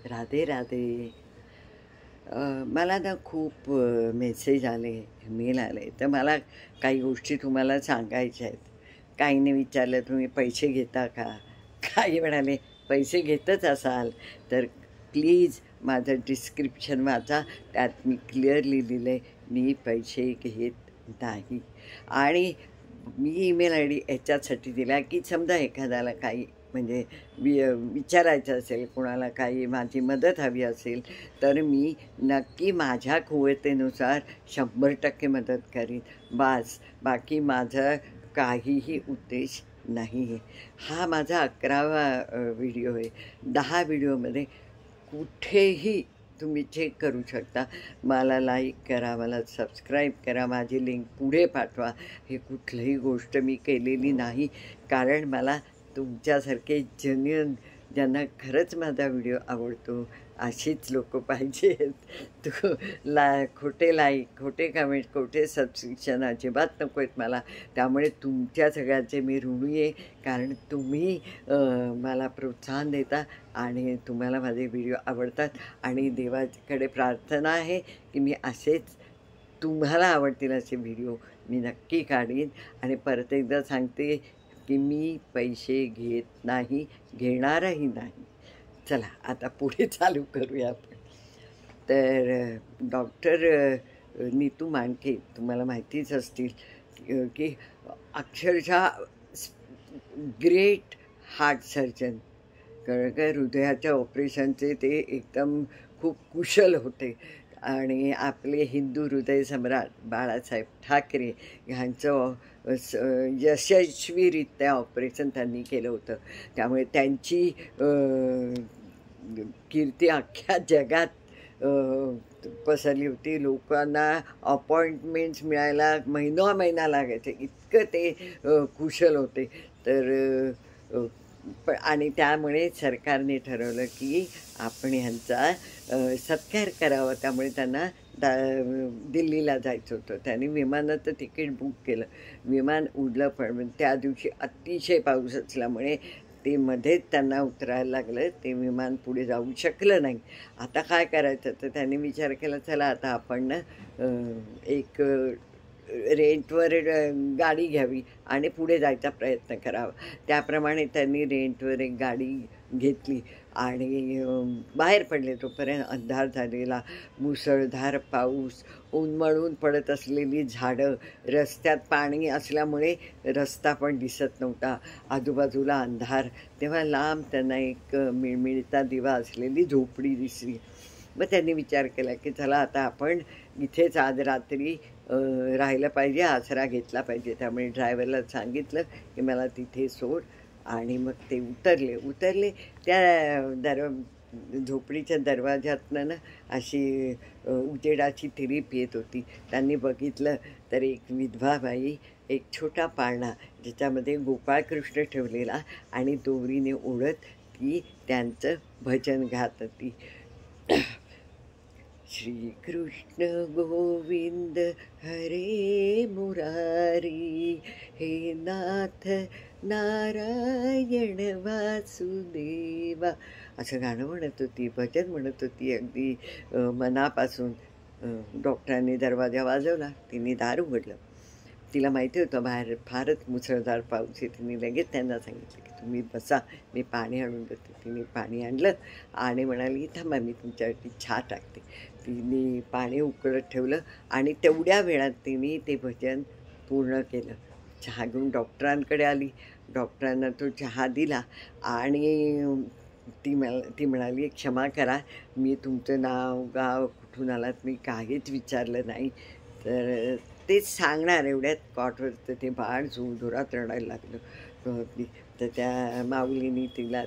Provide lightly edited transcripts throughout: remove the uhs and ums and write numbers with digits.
राधे राधे. मला ना खूप मेसेज आले, मेल आले, तर मला काही गोष्टी तुम्हाला सांगायच्या आहेत. काहींनी विचारलं तुम्ही पैसे घेता का? काही म्हणाले पैसे घेतच असाल तर प्लीज माझं डिस्क्रिप्शन वाचा, त्यात मी क्लिअरली लिहिलं आहे मी पैसे घेत नाही. आणि मी ईमेल आय डी याच्यासाठी दिला की समजा एखाद्याला काही म्हणजे विचारायचं असेल, कोणाला काही माझी मदत हवी असेल तर मी नक्की माझ्या कुवतेनुसार 100% मदत करीन. बास, बाकी माझं काहीही उद्देश नाही आहे. हा माझा 11वा व्हिडिओ आहे. 10 व्हिडिओमध्ये कुठेही तुम्ही चेक करू शकता. मला लाईक करा, मला सबस्क्राईब करा, माझी लिंक पुढे पाठवा. हे कुठलीही गोष्ट मी केलेली नाही, कारण मला तुमच्यासारखे जेन्युइन ज्यांना खरंच माझा व्हिडिओ आवडतो अशीच लोकं पाहिजेत. तू खोटे लाईक, खोटे कमेंट, खोटे सबस्क्रिप्शन अजिबात नको आहेत मला. त्यामुळे तुमच्या सगळ्यांचे मी ऋणी आहे, कारण तुम्ही मला प्रोत्साहन देता आणि तुम्हाला माझे व्हिडिओ आवडतात. आणि देवाकडे प्रार्थना आहे की मी असेच तुम्हाला आवडतील असे व्हिडिओ मी नक्की काढीन. आणि परत एकदा सांगते की मी पैसे घेत नाही, घेणारही नाही. चला आता पुढे चालू करूया आपण. तर डॉक्टर नीतू मांडके तुम्हाला माहितीच असतील की अक्षरशः ग्रेट हार्ट सर्जन. कारण काय हृदयाच्या ऑपरेशनचे ते एकदम खूप कुशल होते. आणि आपले हिंदू हृदय सम्राट बाळासाहेब ठाकरे ह्यांचं यशस्वीरित्या ऑपरेशन त्यांनी केलं होतं. त्यामुळे त्यांची कीर्ती अख्ख्या जगात पसरली होती. लोकांना अपॉइंटमेंट्स मिळायला महिना लागायचे, इतकं ते कुशल होते. तर आणि त्यामुळे सरकारने ठरवलं की आपण ह्यांचा सत्कार करावा. त्यामुळे त्यांना दिल्लीला जायचं होतं. त्यांनी विमानाचं तिकीट बुक केलं. विमान उडलं, पण त्या दिवशी अतिशय पाऊस असल्यामुळे ते मध्येच त्यांना उतरायला लागलं. ते विमान पुढे जाऊ शकलं नाही. आता काय करायचं, तर त्यांनी विचार केला चला आता आपण एक रेंटवर गाडी घ्यावी आणि पुढे जायचा प्रयत्न करावा. त्याप्रमाणे त्यांनी रेंटवर एक गाडी घेतली आणि बाहेर पडले. तोपर्यंत अंधार झालेला, मुसळधार पाऊस, उन्मळून पडत असलेली झाडं, रस्त्यात पाणी असल्यामुळे रस्ता पण दिसत नव्हता, आजूबाजूला अंधार. तेव्हा लांब त्यांना एक मिळमिळता दिवा असलेली झोपडी दिसली. मग त्यांनी विचार केला की चला आता आपण इथेच आज रात्री राहिलं पाहिजे, आसरा घेतला पाहिजे. त्यामुळे ड्रायव्हरला सांगितलं की मला तिथे सोड. आणि मग ते उतरले. त्या झोपडीच्या दरवाज्यातनं ना अशी उजेडाची तिरीप येत होती. त्यांनी बघितलं तर एक विधवा बाई एक छोटा पाळणा ज्याच्यामध्ये गोपाळकृष्ण ठेवलेला आणि दोरीने ओढत ती त्यांचं भजन गात होती. श्री कृष्ण गोविंद हरे मुरारी, हे नाथ नारायण वासुदेवा, असं गाणं म्हणत होती, भजन म्हणत होती अगदी मनापासून. डॉक्टरांनी दरवाजा वाजवला. तिने दार उघडलं. तिला माहिती होतं बाहेर फारच मुसळधार पाऊस आहे. तिने लगेच त्यांना सांगितलं की तुम्ही बसा, मी पाणी आणून देते. तिने पाणी आणलं आणि म्हणाली थांबा मी तुमच्यासाठी चहा टाकते. तिने पाणी उकळत ठेवलं आणि तेवढ्या वेळात तिने ते भजन पूर्ण केलं. चहा घेऊन डॉक्टरांकडे आली. डॉक्टरांना तो चहा दिला आणि ती म्हणाली क्षमा करा, मी तुमचं नाव गाव कुठून आलात मी काहीच विचारलं नाही. तर तेच सांगणार एवढ्यात कॉटवरचं ते बाळ जोरात रडायला लागलं. तर त्या माऊलीने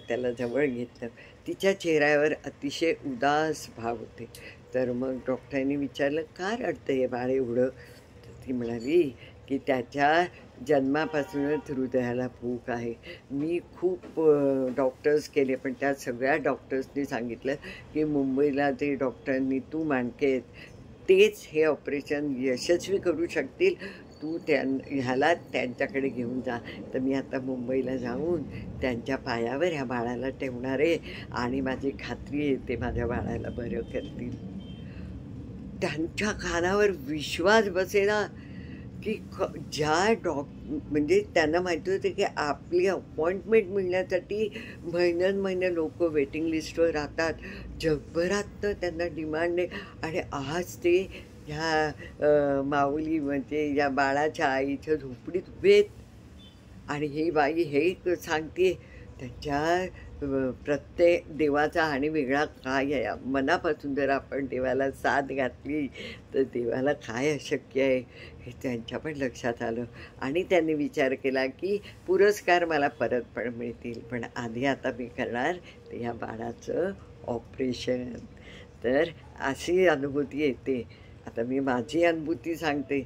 त्याला जवळ घेतलं. तिच्या चेहऱ्यावर अतिशय उदास भाव होते. तर मग डॉक्टरांनी विचारलं का रडतं हे बाळ एवढं? तर ती म्हणाली की त्याच्या जन्मापासूनच हृदयाला भूक आहे. मी खूप डॉक्टर्स केले, पण त्या सगळ्या डॉक्टर्सनी सांगितलं की मुंबईला जे डॉक्टर नीतू मांडके आहेत तेच हे ऑपरेशन यशस्वी करू शकतील. तू ह्याला त्यांच्याकडे घेऊन जा. तर मी आता मुंबईला जाऊन त्यांच्या पायावर ह्या बाळाला ठेवणार आहे आणि माझी खात्री आहे ते माझ्या बाळाला बरं करतील. त्यांच्या कानावर विश्वास बसेना की ज्या म्हणजे त्यांना माहिती होतं की आपली अपॉइंटमेंट मिळण्यासाठी महिन्यान लोक वेटिंग लिस्टवर राहतात. जगभरात त्यांना डिमांड आहे. आणि आज ते ह्या माऊली म्हणजे या बाळाच्या आईच्या झोपडीत उभे आहेत. आणि ही बाई हे सांगते त्यांच्या प्रत्येक देवाचा आणि वेगळा काय आहे. मनापासून जर आपण देवाला साथ घातली तर देवाला काय अशक्य आहे हे त्यांच्या पण लक्षात आलं. आणि त्यांनी विचार केला की पुरस्कार मला परत पण मिळतील, पण आधी आता मी करणार ते या बाळाचं ऑपरेशन. तर अशी अनुभूती येते. आता मी माझी अनुभूती सांगते.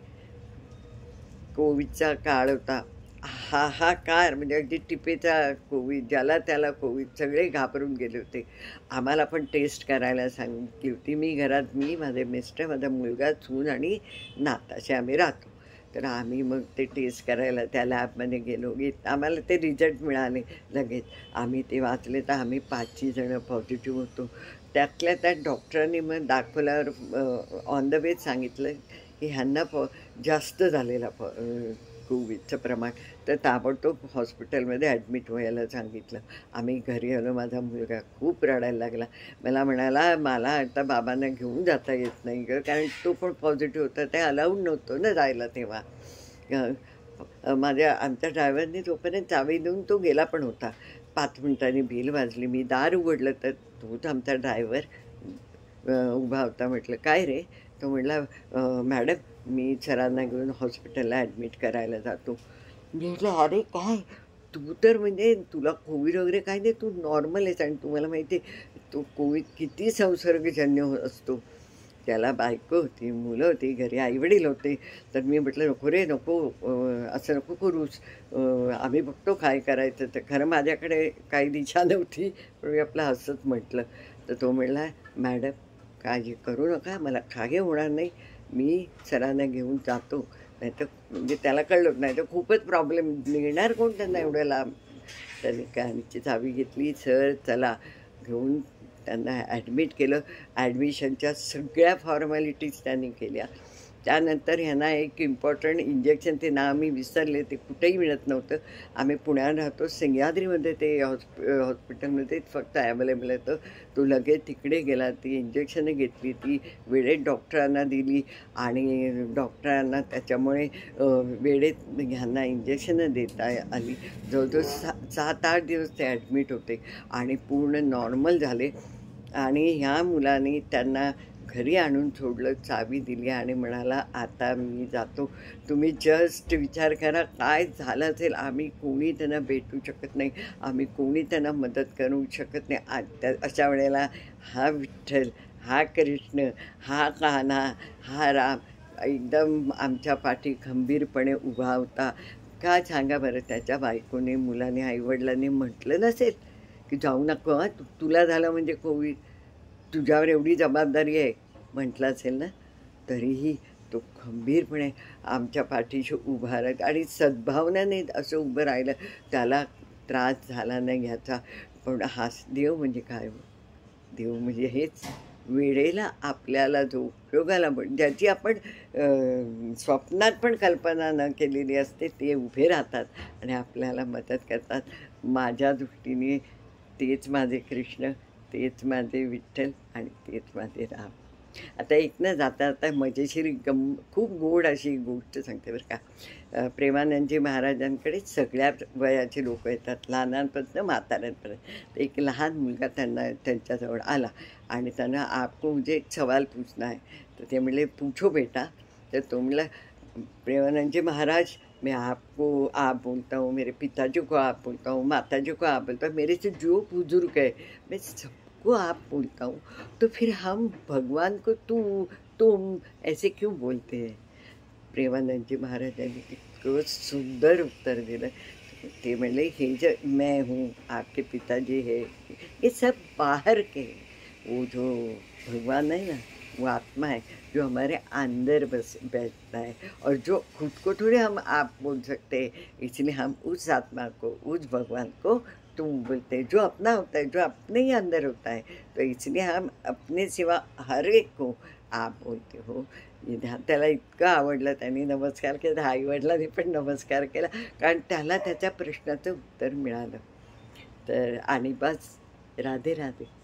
कोविडचा काळ होता. हाहाकार म्हणजे अगदी टिपेचा कोविड, ज्याला त्याला कोविड, सगळे घाबरून गेले होते. आम्हाला पण टेस्ट करायला सांगितली होती. मी घरात, मी, माझे मिस्टर, माझा मुलगा, सून आणि नात असे आम्ही राहतो. तर आम्ही मग ते टेस्ट करायला त्या लॅबमध्ये गेलो. आम्हाला ते रिझल्ट मिळाले लगेच. आम्ही ते वाचले तर आम्ही 5 जणं पॉझिटिव्ह होतो. त्यातल्या त्यात डॉक्टरांनी मग दाखवल्यावर ऑन द वेज सांगितलं की ह्यांना जास्त झालेला कोविडचं प्रमाण. तर ताबडतोब हॉस्पिटलमध्ये ॲडमिट व्हायला सांगितलं. आम्ही घरी आलो. माझा मुलगा खूप रडायला लागला. मला म्हणाला मला आता बाबांना घेऊन जाता येत नाही गं, कारण तो पण पॉझिटिव्ह होता. ते अलाउड नव्हतं ना जायला तेव्हा. आमच्या ड्रायव्हरने तोपर्यंत चावी देऊन तो गेला पण होता. 5 मिनिटांनी बेल वाजली. मी दार उघडलं तर तोच आमचा ड्रायव्हर उभा होता. म्हटलं काय रे? तो म्हटला मॅडम मी सरांना घेऊन हॉस्पिटलला ॲडमिट करायला जातो. मी म्हटलं अरे काय तू तर म्हणजे तुला कोविड वगैरे काय नाही, तू नॉर्मल आहेस. आणि तुम्हाला माहिती आहे तो कोविड किती संसर्गजन्य असतो. त्याला बायको होती, मुलं होती, घरी आईवडील होते. तर मी म्हटलं नको रे नको, असं नको करूस, आम्ही बघतो काय करायचं. तर खरं माझ्याकडे काही दिशा नव्हती, पण मी आपलं हसत म्हटलं. तर तो म्हणला मॅडम काळजी करू नका, मला काही होणार नाही, मी सरांना घेऊन जातो. नाहीतर म्हणजे त्याला कळलं नाही तर खूपच प्रॉब्लेम निघणार कोण त्यांना एवढं लांब. त्यांनी गाडीची चावी घेतली. सर चला घेऊन त्यांना ॲडमिट केलं. ॲडमिशनच्या सगळ्या फॉर्मॅलिटीज त्यांनी केल्या. त्यानंतर ह्यांना एक इम्पॉर्टंट इंजेक्शन, ते नाव मी विसरले, ते कुठेही मिळत नव्हतं. आम्ही पुण्यात राहतो, सह्याद्रीमध्ये ते हॉस्पिटलमध्ये फक्त ॲवेलेबल होतं. तो लगेच तिकडे गेला, ती इंजेक्शनं घेतली, ती वेळेत डॉक्टरांना दिली. आणि डॉक्टरांना त्याच्यामुळे वेळेत ह्यांना इंजेक्शनं देता आली. जवळजवळ 7-8 दिवस ते ॲडमिट होते आणि पूर्ण नॉर्मल झाले. आणि ह्या मुलाने त्यांना घरी आणून सोडलं, चावी दिली आणि म्हणाला आता मी जातो. तुम्ही जस्ट विचार करा काय झालं असेल. आम्ही कोणी त्यांना भेटू शकत नाही, आम्ही कोणी त्यांना मदत करू शकत नाही. अशा वेळेला हा विठ्ठल, हा कृष्ण, हा कान्हा, हा राम एकदम आमच्या पाठी खंबीरपणे उभा होता. का सांगा बरं. त्याच्या बायकोने, मुलाने, आईवडिलांनी म्हटलं नसेल की जाऊ नको हां, तुला झालं म्हणजे कोविड, तुझ्यावर एवढी जबाबदारी आहे, म्हटलं असेल ना, तरीही तो खंबीरपणे आमच्या पाठीशी उभा राहत आणि सद्भावनाने असं उभं राहिलं. त्याला त्रास झाला नाही ह्याचा. पण हा देव म्हणजे काय? देव म्हणजे हेच, वेळेला आपल्याला जो उपयोगाला ज्याची आपण स्वप्नात पण कल्पना न केलेली असते, ते उभे राहतात आणि आपल्याला मदत करतात. माझ्या दृष्टीने तेच माझे कृष्ण, तेच माझे विठ्ठल आणि तेच माझे राम. आता एक न जाता आता मजेशीर खूप गोड अशी गोष्ट सांगते बरं का. प्रेमानंदजी महाराजांकडे सगळ्या वयाचे लोक येतात, लहानांपासून म्हाताऱ्यांपर्यंत. एक लहान मुलगा त्यांच्याजवळ आला आणि त्यांना आपको मुझे एक सवाल पूछना है. तर ते म्हणले पूछो बेटा. तर तो म्हणला प्रेमानंदजी महाराज मैं आपको आप बोलता हूँ, मेरे पिताजी को आप बोलता हूँ, माताजी को आप बोलता हूँ, मेरे से जो बुजुर्ग है मैं सबको आप बोलता हूँ, तो फिर हम भगवान को तू तुम ऐसे क्यों बोलते हैं? प्रेमानंदजी महाराजांनी इतकं सुंदर उत्तर दिलं. ते म्हणले हे जो मैं हूँ, आपके पिताजी है, ये सब बाहर के, वो जो भगवान है ना वो आत्मा है जो हमारे अंदर बस बैठता है, और जो खुद को थोड़ी हम आप बोल सकते हैं, इसलिए हम उस आत्मा को, उस भगवान को तुम बोलते हैं, जो अपना होता है, जो अपने ही अंदर होता है। तो इसलिए हम अपने सिवा हर एक को आप बोलते हो. हे ध्यान त्याला इतकं आवडलं, त्यांनी नमस्कार केला, आईवडिलांनी पण नमस्कार केला, कारण त्याला त्याच्या प्रश्नाचं उत्तर मिळालं. तर आणि बस, राधे राधे.